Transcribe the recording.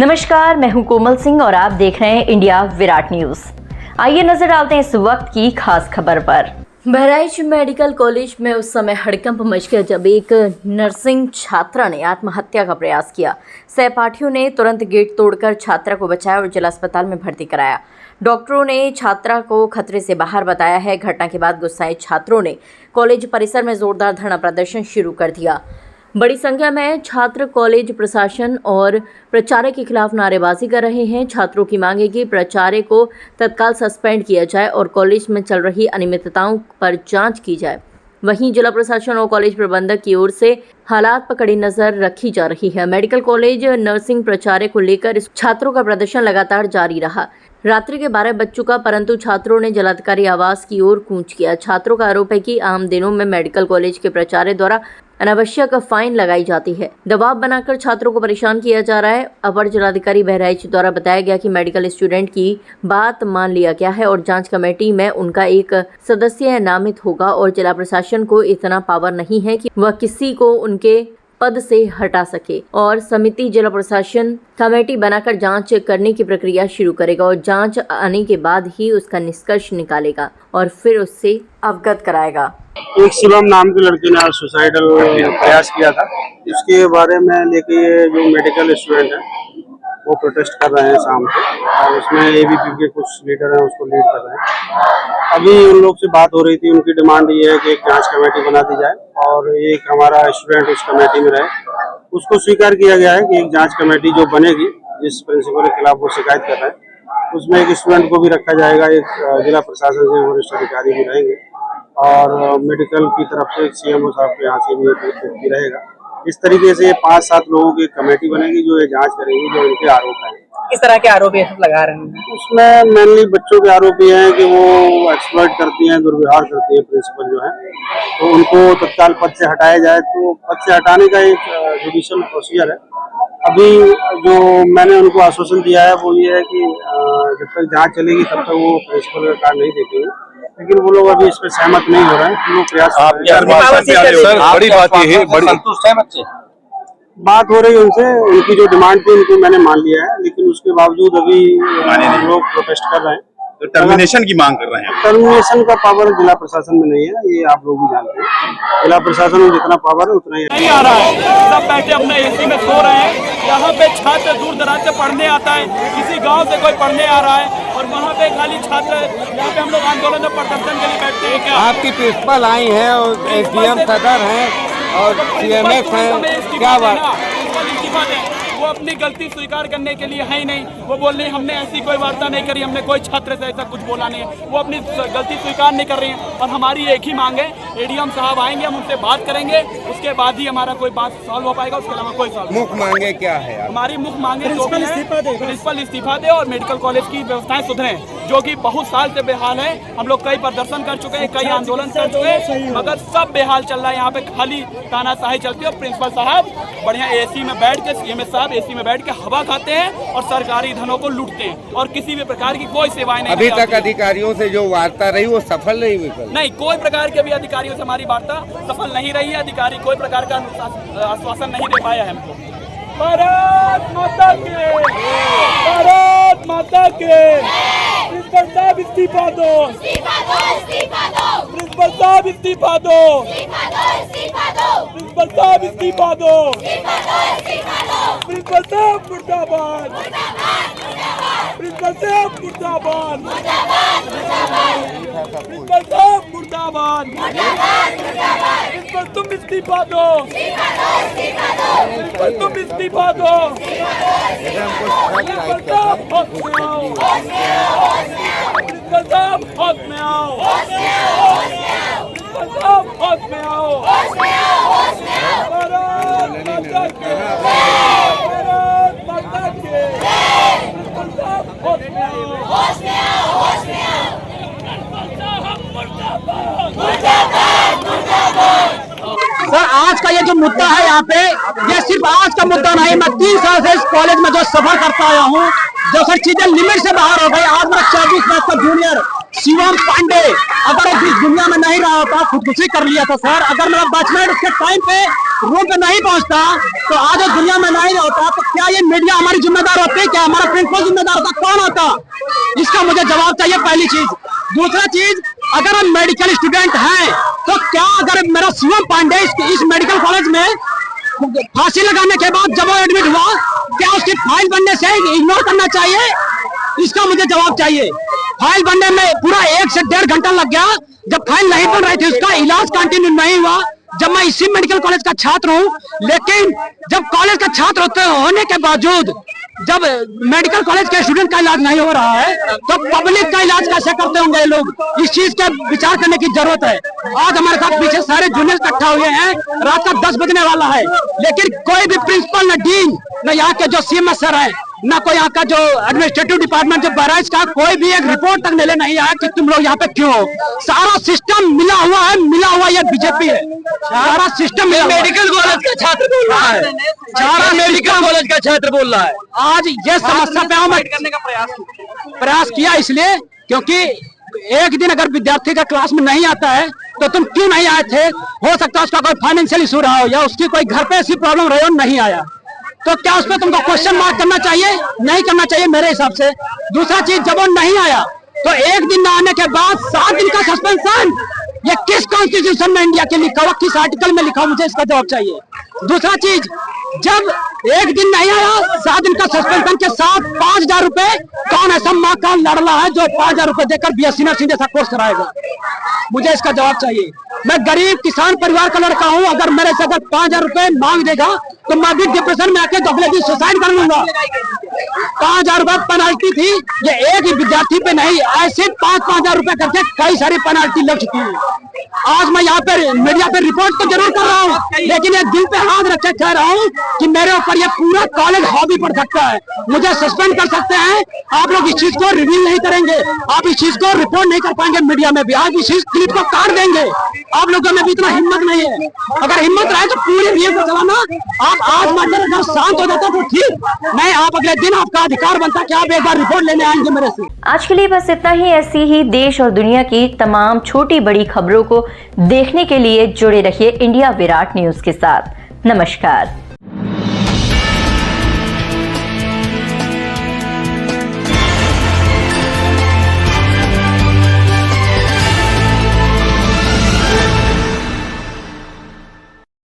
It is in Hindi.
नमस्कार, मैं हूं कोमल सिंह और आप देख रहे हैं इंडिया विराट न्यूज। आइए नजर डालते हैं इस वक्त की खास खबर पर। बहराइच मेडिकल कॉलेज में उस समय हड़कंप मच गया जब एक नर्सिंग छात्रा ने आत्महत्या का प्रयास किया। सहपाठियों ने तुरंत गेट तोड़कर छात्रा को बचाया और जिला अस्पताल में भर्ती कराया। डॉक्टरों ने छात्रा को खतरे से बाहर बताया है। घटना के बाद गुस्साए छात्रों ने कॉलेज परिसर में जोरदार धरना प्रदर्शन शुरू कर दिया। बड़ी संख्या में छात्र कॉलेज प्रशासन और प्राचार्य के खिलाफ नारेबाजी कर रहे हैं। छात्रों की मांग है कि प्राचार्य को तत्काल सस्पेंड किया जाए और कॉलेज में चल रही अनियमितताओं पर जांच की जाए। वहीं जिला प्रशासन और कॉलेज प्रबंधक की ओर से हालात पर कड़ी नजर रखी जा रही है। मेडिकल कॉलेज नर्सिंग प्राचार्य को लेकर छात्रों का प्रदर्शन लगातार जारी रहा। रात्रि के 12 बज चुका, परंतु छात्रों ने जिलाधिकारी आवास की ओर कूच किया। छात्रों का आरोप है कि आम दिनों में मेडिकल कॉलेज के प्राचार्य द्वारा अनावश्यक फाइन लगाई जाती है। दबाव बनाकर छात्रों को परेशान किया जा रहा है। अपर जिलाधिकारी बहराइच द्वारा बताया गया कि मेडिकल स्टूडेंट की बात मान लिया गया है और जांच कमेटी में उनका एक सदस्य नामित होगा और जिला प्रशासन को इतना पावर नहीं है कि वह किसी को उनके पद से हटा सके और समिति जिला प्रशासन कमेटी बनाकर जांच करने की प्रक्रिया शुरू करेगा और जांच आने के बाद ही उसका निष्कर्ष निकालेगा और फिर उससे अवगत कराएगा। एक शिवम नाम के लड़के ने सुसाइडल प्रयास किया था। इसके बारे में लेके ये जो मेडिकल स्टूडेंट है वो प्रोटेस्ट कर रहे हैं शाम को, और उसमें एबीपी के कुछ लीडर हैं उसको लीड कर रहे हैं। अभी उन लोग से बात हो रही थी, उनकी डिमांड ये है कि एक जांच कमेटी बना दी जाए और एक हमारा स्टूडेंट उस कमेटी में रहे। उसको स्वीकार किया गया है कि एक जांच कमेटी जो बनेगी, जिस प्रिंसिपल के खिलाफ वो शिकायत कर रहे हैं, उसमें एक स्टूडेंट को भी रखा जाएगा, एक जिला प्रशासन से वरिष्ठ अधिकारी भी रहेंगे और मेडिकल की तरफ से एक सीएमओ साहब के यहाँ से भी एक व्यक्ति रहेगा। इस तरीके से 5-7 लोगों की कमेटी बनेगी जो ये जांच करेगी जो इनके आरोप हैं। किस तरह के आरोप ये सब लगा रहे हैं? उसमें मेनली बच्चों के आरोप ये हैं कि वो एक्सप्लॉइट करती हैं, दुर्व्यवहार करती है प्रिंसिपल जो है, तो उनको तत्काल पद से हटाया जाए। तो पद से हटाने का एक जुडिशियल प्रोसीजर है। अभी जो मैंने उनको आश्वासन दिया है वो ये है कि जब तक जांच चलेगी तब तक वो प्रिंसिपल का कार्य नहीं देखेंगे, लेकिन वो लोग अभी इस पर सहमत नहीं हो रहे हैं। हम लोग प्रयास बड़ी बात ये है, बड़ी संतुष्ट है बच्चे। बात हो रही है उनसे, उनकी जो डिमांड थी उनको मैंने मान लिया है, लेकिन उसके बावजूद अभी लोग प्रोटेस्ट कर रहे हैं, तो टर्मिनेशन की मांग कर रहे हैं। टर्मिनेशन का पावर जिला प्रशासन में नहीं है, ये आप लोग भी जानते हैं। जिला प्रशासन में जितना पावर है उतना ही नहीं आ रहा है। सब बैठे अपने एसी में सो रहे हैं। यहाँ पे छात्र दूर दराज से पढ़ने आता है, किसी गांव से कोई पढ़ने आ रहा है और वहाँ पे खाली छात्र। यहाँ पे हम लोग आंदोलन में प्रदर्शन के लिए बैठते हैं। क्या आपकी प्रिंसिपल आई हैं और एसडीएम सदर हैं और सीएमएस हैं, क्या बात? वो अपनी गलती स्वीकार करने के लिए है ही नहीं। वो बोल रही हमने ऐसी कोई वार्ता नहीं करी, हमने कोई छात्र से ऐसा कुछ बोला नहीं है। वो अपनी गलती स्वीकार नहीं कर रही हैं और हमारी एक ही मांग है, एडीएम साहब आएंगे, हम उनसे बात करेंगे, उसके बाद ही हमारा कोई बात सॉल्व हो पाएगा। उसके अलावा कोई सॉल्व। मुख्य मांगे क्या है? हमारी मुख्य मांगे प्रिंसिपल इस्तीफा दे और मेडिकल कॉलेज की व्यवस्थाएं सुधरें, जो कि बहुत साल से बेहाल है। हम लोग कई प्रदर्शन कर चुके हैं, कई आंदोलन कर चुके हैं, मगर सब बेहाल चल रहा है। यहाँ पे खाली तानाशाही चलती है और प्रिंसिपल साहब बढ़िया एसी में बैठ के, सीएमएस साहब एसी में बैठ के हवा खाते हैं और सरकारी धनों को लूटते हैं और किसी भी प्रकार की कोई सेवाएं नहीं। अभी तक अधिकारियों से जो वार्ता रही वो सफल नहीं हुई? नहीं, कोई प्रकार के भी अधिकारियों से हमारी वार्ता सफल नहीं रही है। अधिकारी कोई प्रकार का आश्वासन नहीं दे पाया है हमको। भारत माता के, भारत माता के। प्रिंसिपल साहब इस्तीफा दो, प्रिंसिपल साहब इस्तीफा दो, प्रिंसिपल साहब इस्तीफा दो, प्रिंसिपल साहब मुर्दाबाद, प्रिंसिपल साहब मुर्दाबाद, प्रिंसिपल साहब मुर्दाबाद। प्रिंसिपल तुम इस्तीफा दो, प्रिंसिपल तुम इस्तीफा दो, प्रिंसिपल साहब होश में आओ, प्रिंसिपल साहब होश में आओ, प्रिंसिपल साहब होश में आओ। भारत माता के, भारत माता के। प्रिंसिपल साहब होश में आओ, प्रिंसिपल साहब मुर्दाबाद, मुर्दाबाद, मुर्दाबाद। सर, आज का ये जो मुद्दा है यहाँ पे, ये सिर्फ आज का मुद्दा नहीं। मैं 3 साल से इस कॉलेज में जो सफर करता आया हूँ, जो सर चीजें लिमिट से बाहर हो गई। आज मैं 24 वर्ष का जूनियर शिवम पांडे अगर इस दुनिया में नहीं रहा होता, खुदकुशी कर लिया था सर। अगर मेरा बैचमेट उसके टाइम पे रूम पे नहीं पहुंचता तो आज इस दुनिया में नहीं होता, तो क्या ये मीडिया हमारी जिम्मेदार होती? क्या हमारा प्रिंसिपल जिम्मेदार होता? कौन होता? इसका मुझे जवाब चाहिए, पहली चीज। दूसरा चीज, अगर हम मेडिकल स्टूडेंट हैं तो क्या अगर मेरा शिवम पांडे इस मेडिकल कॉलेज में फांसी लगाने के बाद जब वो एडमिट हुआ, क्या उसकी फाइल बनने से इग्नोर करना चाहिए? इसका मुझे जवाब चाहिए। फाइल बनने में पूरा 1 से 1.5 घंटा लग गया। जब फाइल नहीं बन रही थी, उसका इलाज कंटिन्यू नहीं हुआ। जब मैं इसी मेडिकल कॉलेज का छात्र हूँ, लेकिन जब कॉलेज का छात्र होने के बावजूद जब मेडिकल कॉलेज के स्टूडेंट का इलाज नहीं हो रहा है, तो पब्लिक का इलाज कैसे करते होंगे ये लोग? इस चीज का विचार करने की जरूरत है। आज हमारे साथ पीछे सारे जूनियर इकट्ठा हुए हैं, रात का 10 बजने वाला है, लेकिन कोई भी प्रिंसिपल, न डीन, न यहाँ के जो सीएमएस सर है, ना कोई यहाँ का जो एडमिनिस्ट्रेटिव डिपार्टमेंट जो बहराइच का, कोई भी एक रिपोर्ट तक लेने नहीं आया कि तुम लोग यहाँ पे क्यों हो। सारा सिस्टम मिला हुआ ये बीजेपी है। सारा सिस्टम मेडिकल कॉलेज का छात्र बोल रहा है, सारा मेडिकल कॉलेज का छात्र बोल रहा है। आज ये समस्या पे हम करने का प्रयास किया, इसलिए क्योंकि एक दिन अगर विद्यार्थी का क्लास में नहीं आता है तो तुम क्यों नहीं आए थे? हो सकता है उसका कोई फाइनेंशियल इशू रहा हो या उसकी कोई घर पे ऐसी प्रॉब्लम रही हो, नहीं आया, तो क्या उस पर तुमको क्वेश्चन मार्क करना चाहिए? नहीं करना चाहिए मेरे हिसाब से। दूसरा चीज, जब वो नहीं आया तो एक दिन न आने के बाद 7 दिन का सस्पेंशन, ये किस कॉन्स्टिट्यूशन में इंडिया के लिखा हुआ, किस आर्टिकल में लिखा हुआ? मुझे इसका जवाब चाहिए। दूसरा चीज, जब एक दिन नहीं आया, 7 दिन का सस्पेंशन के साथ 5,000 रुपए, कौन ऐसा माँ का लड़ला है जो 5,000 रुपए देकर बीएससी नर्सिंग जैसा कोर्स कराएगा? मुझे इसका जवाब चाहिए। मैं गरीब किसान परिवार का लड़का हूँ, अगर मेरे से अगर 5,000 रुपए मांग देगा तो मैं भी डिप्रेशन में आके अगले दिन सुसाइड कर लूंगा। 5,000 रुपए पेनाल्टी थी, ये एक ही विद्यार्थी पे नहीं, ऐसे 5,000 रुपए करके कई सारी पेनाल्टी लग चुकी है। आज मैं यहाँ पे मीडिया पे रिपोर्ट तो जरूर कर रहा हूँ, लेकिन ये दिल पे हाथ रख के कह रहा हूँ कि मेरे ऊपर ये पूरा कॉलेज हावी पड़ सकता है, मुझे सस्पेंड कर सकते हैं। आप लोग इस चीज को रिवील नहीं करेंगे, आप इस चीज को रिपोर्ट नहीं कर पाएंगे मीडिया में भी, आप इस क्लिप को काट देंगे। आप लोगों में भी इतना हिम्मत नहीं है। अगर हिम्मत रहे तो पूरी रील को चलाना। आप आज मानते अगर शांत हो जाता तो ठीक, नहीं आप अगले दिन आपका अधिकार बनता कि आप एक बार रिपोर्ट लेने आएंगे मेरे से। आज के लिए बस इतना ही। ऐसी ही देश और दुनिया की तमाम छोटी बड़ी खबरों को देखने के लिए जुड़े रहिए इंडिया विराट न्यूज के साथ। नमस्कार।